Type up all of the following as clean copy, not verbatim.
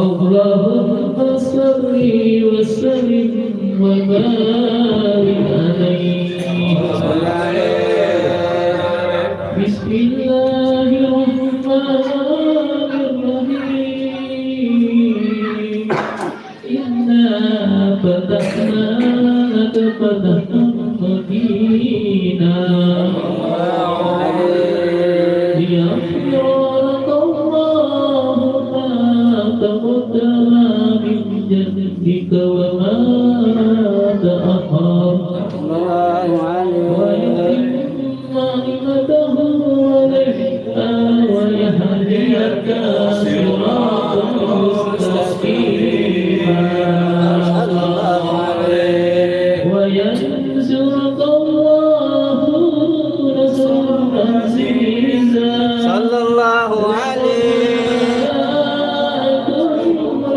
اللهم صل وسلم وبارك عليه. بسم الله الرحمن الرحيم. إنا فتحنا لك فتحا مبينا ليغفر لك الله ما تقدم من ذنبك وما تأخر ويتم نعمته عليك ويهديك صراطا مستقيما وينصرك الله نصرا عزيزا. صلى الله عليه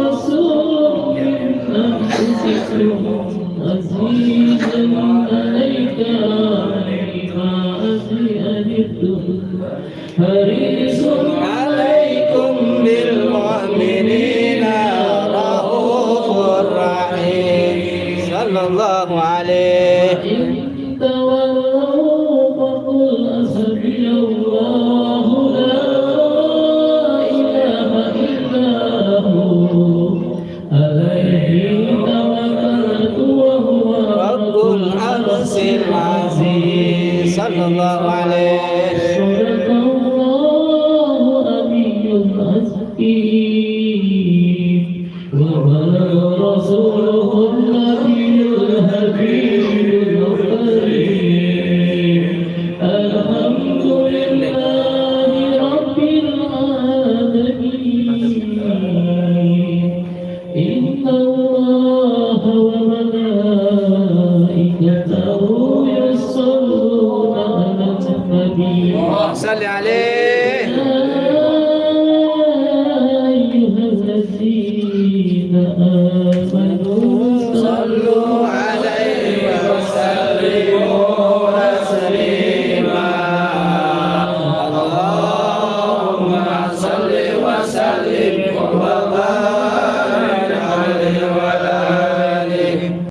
رسول من أنفسكم عزيزا عليك ما أنتم حريص عليكم بالمؤمنين رؤوف رحيم. صلى الله عليه. إن تولوا فقل حسبي الله لا إله إلا هو عليه توكلت وهو رب العرش العظيم. صلى الله عليه. صدق الله العلي الحكيم وبلغ رسوله النبي الحبيب الكريم. الحمد لله رب العالمين. إن الله وملائكته يصلون على النبي. صل عليه.